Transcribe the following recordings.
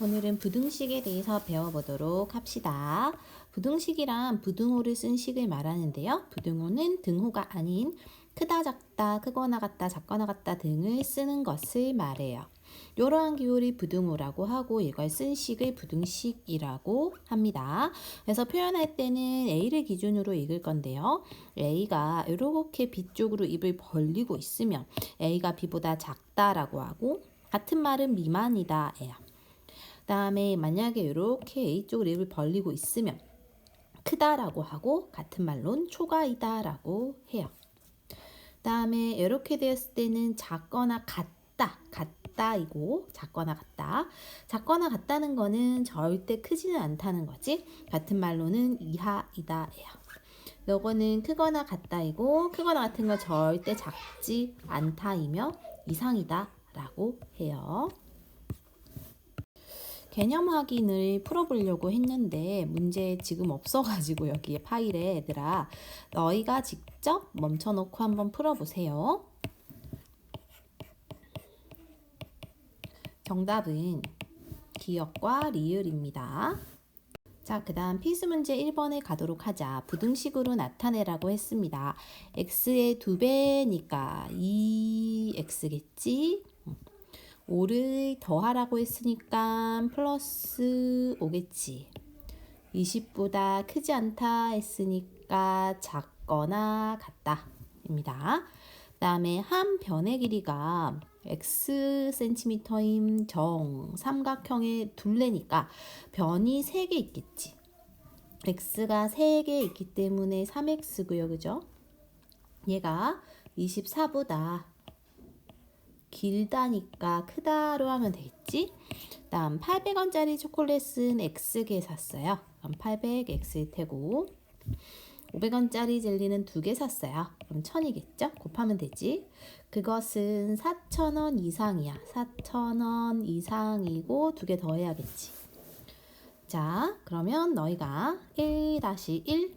오늘은 부등식에 대해서 배워보도록 합시다. 부등식이란 부등호를 쓴 식을 말하는데요. 부등호는 등호가 아닌 크다, 작다, 크거나 같다, 작거나 같다 등을 쓰는 것을 말해요. 이러한 기호를 부등호라고 하고 이걸 쓴 식을 부등식이라고 합니다. 그래서 표현할 때는 A를 기준으로 읽을 건데요. A가 이렇게 B 쪽으로 입을 벌리고 있으면 A가 B보다 작다라고 하고 같은 말은 미만이다 예요. 다음에 만약에 이렇게 A 쪽으로 입을 벌리고 있으면 크다라고 하고 같은 말로는 초과이다라고 해요. 다음에 이렇게 되었을 때는 작거나 같다이고 작거나 같다. 작거나 같다는 거는 절대 크지는 않다는 거지. 같은 말로는 이하이다 예요. 요거는 크거나 같다이고 크거나 같은 거 절대 작지 않다이며 이상이다 라고 해요. 개념 확인을 풀어보려고 했는데 문제 지금 없어가지고 여기에 파일에 얘들아 너희가 직접 멈춰놓고 한번 풀어보세요. 정답은 기역과 리을입니다. 자, 그 다음 필수 문제 1번에 가도록 하자. 부등식으로 나타내라고 했습니다. x의 2배니까 2x겠지? 5를 더하라고 했으니까 플러스 5겠지. 20보다 크지 않다 했으니까 작거나 같다 입니다. 그 다음에 한 변의 길이가 x cm인 정삼각형의 둘레니까 변이 3개 있겠지. x가 3개 있기 때문에 3x고요. 그죠? 얘가 24보다 길다니까 크다로 하면 되겠지. 다음 800원짜리 초콜릿은 X개 샀어요. 그럼 800X일 테고 500원짜리 젤리는 2개 샀어요. 그럼 1000이겠죠? 곱하면 되지. 그것은 4,000원 이상이야. 4,000원 이상이고 2개 더 해야겠지. 자, 그러면 너희가 1-1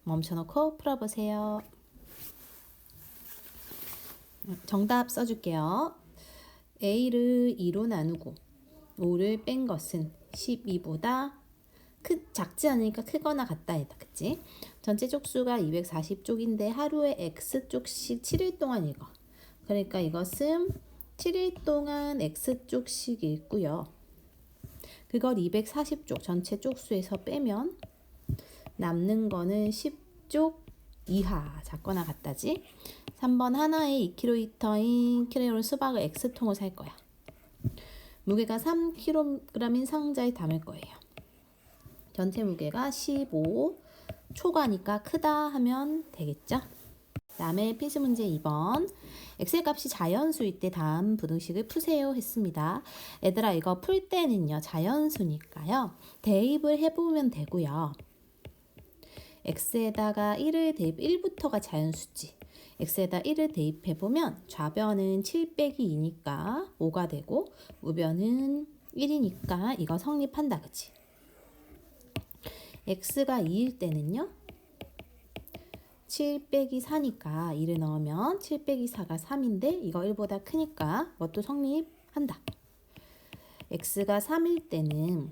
멈춰놓고 풀어보세요. 정답 써줄게요. A를 2로 나누고 5를 뺀 것은 12보다 작지 않으니까 크거나 같다 했다. 그치? 전체 쪽수가 240쪽인데 하루에 X쪽씩 7일 동안 읽어. 그러니까 이것은 7일 동안 X쪽씩 읽고요. 그걸 240쪽 전체 쪽수에서 빼면 남는 거는 10쪽 이하 작거나 같다지. 3번 하나에 2kg인 키로그램 수박을 X통을 살 거야. 무게가 3kg인 상자에 담을 거예요. 전체 무게가 15, 초과니까 크다 하면 되겠죠? 다음에 필수 문제 2번. X의 값이 자연수일 때 다음 부등식을 푸세요 했습니다. 얘들아 이거 풀 때는요 자연수니까요 대입을 해보면 되고요. X에다가 1을 대입 1부터가 자연수지. x에다 1을 대입해보면 좌변은 7 빼기 2니까 5가 되고 우변은 1이니까 이거 성립한다. 그치? x가 2일 때는요 7 빼기 4니까 2를 넣으면 7 빼기 4가 3인데 이거 1보다 크니까 이것도 성립한다. x가 3일 때는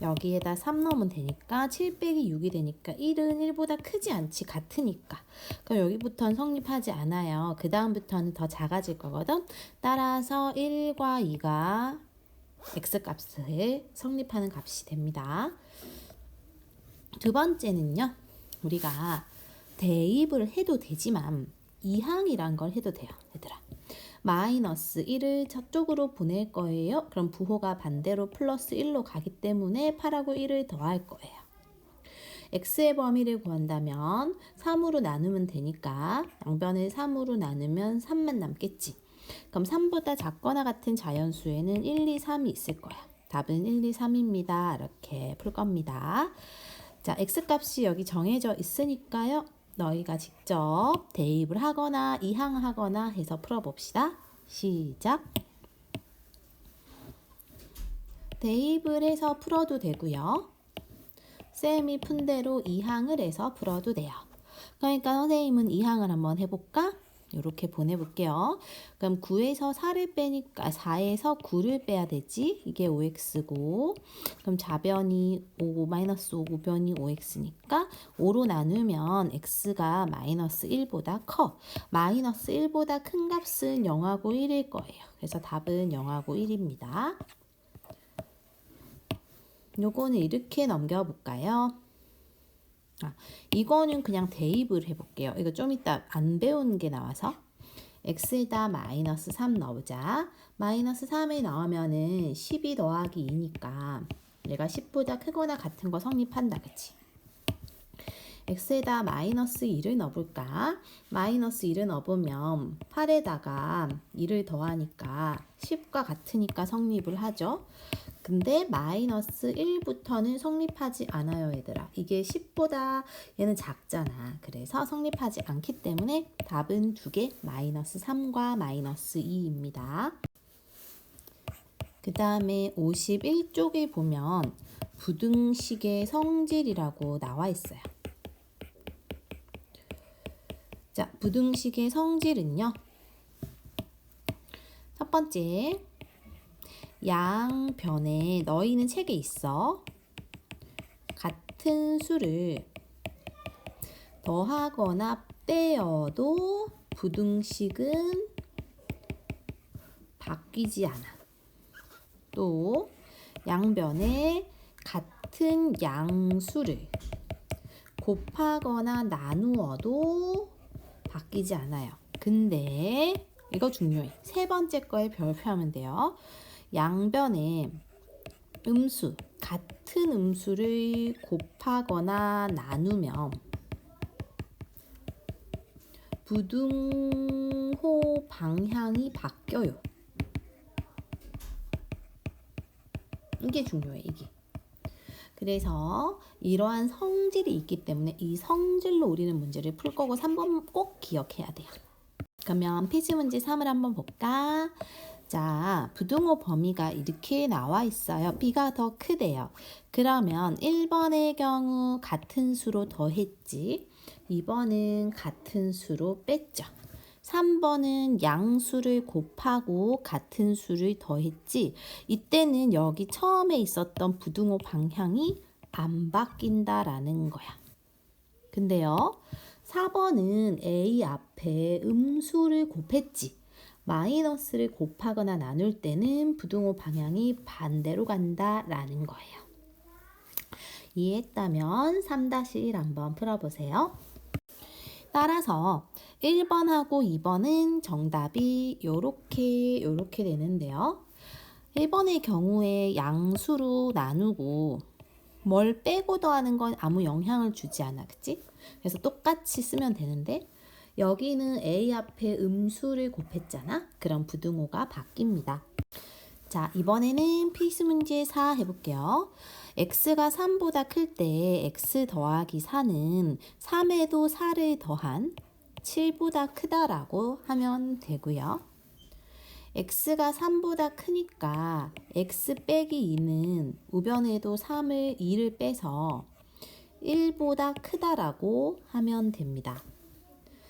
여기에다 3 넣으면 되니까 7 빼기 6이 되니까 1은 1보다 크지 않지 같으니까 그럼 여기부터는 성립하지 않아요. 그 다음부터는 더 작아질 거거든. 따라서 1과 2가 x값을 성립하는 값이 됩니다. 두 번째는요. 우리가 대입을 해도 되지만 이항이란 걸 해도 돼요. 얘들아. 마이너스 1을 저쪽으로 보낼 거예요. 그럼 부호가 반대로 플러스 1로 가기 때문에 8하고 1을 더할 거예요. x의 범위를 구한다면 3으로 나누면 되니까 양변을 3으로 나누면 3만 남겠지. 그럼 3보다 작거나 같은 자연수에는 1, 2, 3이 있을 거야. 답은 1, 2, 3입니다. 이렇게 풀 겁니다. 자, x값이 여기 정해져 있으니까요. 너희가 직접 대입을 하거나 이항하거나 해서 풀어봅시다. 시작. 대입을 해서 풀어도 되고요. 쌤이 푼 대로 이항을 해서 풀어도 돼요. 그러니까 선생님은 이항을 한번 해볼까? 이렇게 보내볼게요. 그럼 9에서 4를 빼니까 4에서 9를 빼야 되지. 이게 5x고 그럼 좌변이 5, 마이너스 5, 우변이 5x니까 5로 나누면 x가 마이너스 1보다 커. 마이너스 1보다 큰 값은 0하고 1일 거예요. 그래서 답은 0하고 1입니다. 요거는 이렇게 넘겨볼까요? 이거는 그냥 대입을 해볼게요. 이거 좀 이따 안 배운 게 나와서 x에다 마이너스 3 넣어보자. 마이너스 3이 나오면은 12 더하기 2니까 얘가 10보다 크거나 같은 거 성립한다. 그치? x에다 마이너스 2를 넣어볼까? 마이너스 2를 넣어보면 8에다가 2를 더하니까 10과 같으니까 성립을 하죠. 근데 마이너스 1부터는 성립하지 않아요, 얘들아. 이게 10보다 얘는 작잖아. 그래서 성립하지 않기 때문에 답은 두 개, 마이너스 3과 마이너스 2입니다. 그 다음에 51쪽에 보면 부등식의 성질이라고 나와 있어요. 자, 부등식의 성질은요. 첫 번째, 양변에 너희는 책에 있어. 같은 수를 더하거나 빼어도 부등식은 바뀌지 않아. 또 양변에 같은 양수를 곱하거나 나누어도 바뀌지 않아요. 근데 이거 중요해. 세 번째 거에 별표하면 돼요. 양변에 음수, 같은 음수를 곱하거나 나누면 부등호 방향이 바뀌어요. 이게 중요해, 이게. 그래서 이러한 성질이 있기 때문에 이 성질로 우리는 문제를 풀 거고 3번 꼭 기억해야 돼요. 그러면 피지 문제 3을 한번 볼까? 자, 부등호 범위가 이렇게 나와 있어요. b가 더 크대요. 그러면 1번의 경우 같은 수로 더했지. 2번은 같은 수로 뺐죠. 3번은 양수를 곱하고 같은 수를 더했지. 이때는 여기 처음에 있었던 부등호 방향이 안 바뀐다라는 거야. 근데요, 4번은 a 앞에 음수를 곱했지. 마이너스를 곱하거나 나눌 때는 부등호 방향이 반대로 간다라는 거예요. 이해했다면 3-1 한번 풀어보세요. 따라서 1번하고 2번은 정답이 요렇게 되는데요. 1번의 경우에 양수로 나누고 뭘 빼고 더하는 건 아무 영향을 주지 않아. 그치? 그래서 똑같이 쓰면 되는데 여기는 a 앞에 음수를 곱했잖아. 그럼 부등호가 바뀝니다. 자, 이번에는 필수 문제 4 해볼게요. x가 3보다 클 때 x 더하기 4는 3에도 4를 더한 7보다 크다라고 하면 되고요. x가 3보다 크니까 x 빼기 2는 우변에도 3을 2를 빼서 1보다 크다라고 하면 됩니다.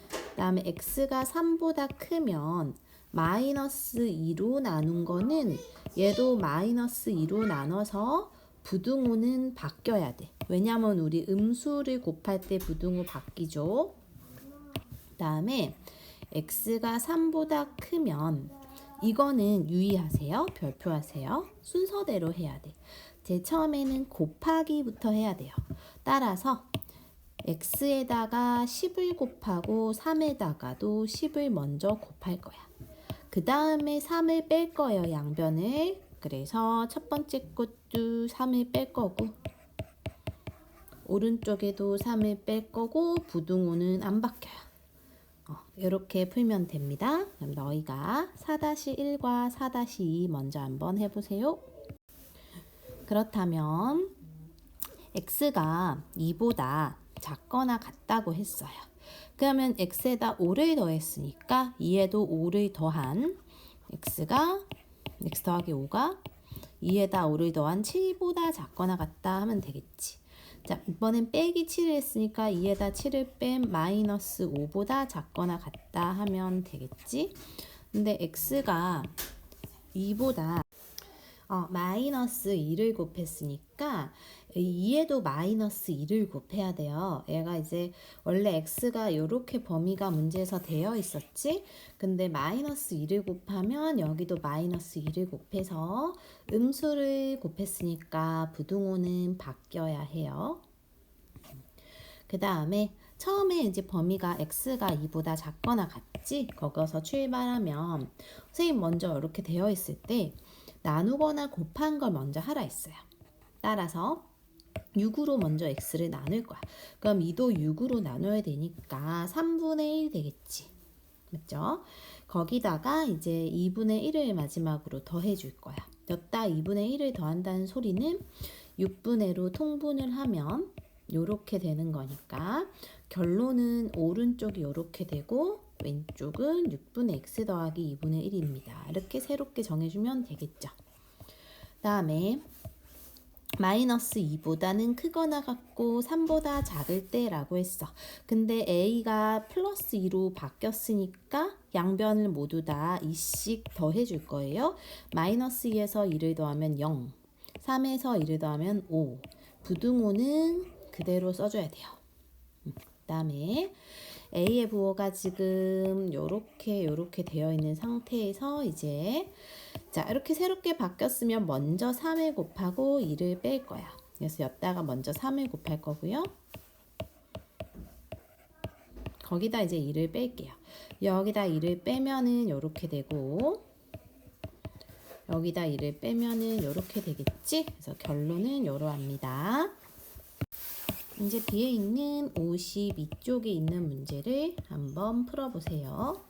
그 다음에 x가 3보다 크면 마이너스 2로 나눈 거는 얘도 마이너스 2로 나눠서 부등호는 바뀌어야 돼. 왜냐면 우리 음수를 곱할 때 부등호 바뀌죠. 그 다음에 x가 3보다 크면 이거는 유의하세요. 별표하세요. 순서대로 해야 돼. 제일 처음에는 곱하기부터 해야 돼요. 따라서 x에다가 10을 곱하고 3에다가도 10을 먼저 곱할 거야. 그 다음에 3을 뺄 거예요. 양변을. 그래서 첫 번째 것도 3을 뺄 거고 오른쪽에도 3을 뺄 거고 부등호는 안 바뀌어요. 이렇게 풀면 됩니다. 그럼 너희가 4-1과 4-2 먼저 한번 해보세요. 그렇다면 x가 2보다 작거나 같다고 했어요. 그러면 x에다 5를 더했으니까 2에도 5를 더한 x 더하기 5가 2에다 5를 더한 7보다 작거나 같다 하면 되겠지. 자, 이번엔 빼기 7을 했으니까 2에다 7을 뺀 마이너스 5보다 작거나 같다 하면 되겠지? 근데 x가 2보다 마이너스 2를 곱했으니까 2에도 마이너스 2를 곱해야 돼요. 얘가 이제 원래 x가 이렇게 범위가 문제에서 되어 있었지? 근데 마이너스 2를 곱하면 여기도 마이너스 2를 곱해서 음수를 곱했으니까 부등호는 바뀌어야 해요. 그 다음에 처음에 이제 범위가 x가 2보다 작거나 같지? 거기서 출발하면 선생님 먼저 이렇게 되어 있을 때 나누거나 곱한 걸 먼저 하라 했어요. 따라서 6으로 먼저 x를 나눌 거야. 그럼 2도 6으로 나눠야 되니까 3분의 1 되겠지. 맞죠? 거기다가 이제 2분의 1을 마지막으로 더해 줄 거야. 여기다 2분의 1을 더한다는 소리는 6분의 1로 통분을 하면 요렇게 되는 거니까 결론은 오른쪽이 요렇게 되고 왼쪽은 6분의 x 더하기 2분의 1입니다. 이렇게 새롭게 정해주면 되겠죠. 다음에 마이너스 2보다는 크거나 같고 3보다 작을 때라고 했어. 근데 a가 플러스 2로 바뀌었으니까 양변을 모두 다 2씩 더해줄 거예요. 마이너스 2에서 2를 더하면 0, 3에서 2를 더하면 5. 부등호는 그대로 써줘야 돼요. 그 다음에 A의 부호가 지금 요렇게 되어 있는 상태에서 이제 자 이렇게 새롭게 바뀌었으면 먼저 3을 곱하고 2를 뺄 거야. 그래서 여기다가 먼저 3을 곱할 거고요. 거기다 이제 2를 뺄게요. 여기다 2를 빼면은 요렇게 되고 여기다 2를 빼면은 요렇게 되겠지? 그래서 결론은 요러합니다. 이제 뒤에 있는 52쪽에 있는 문제를 한번 풀어보세요.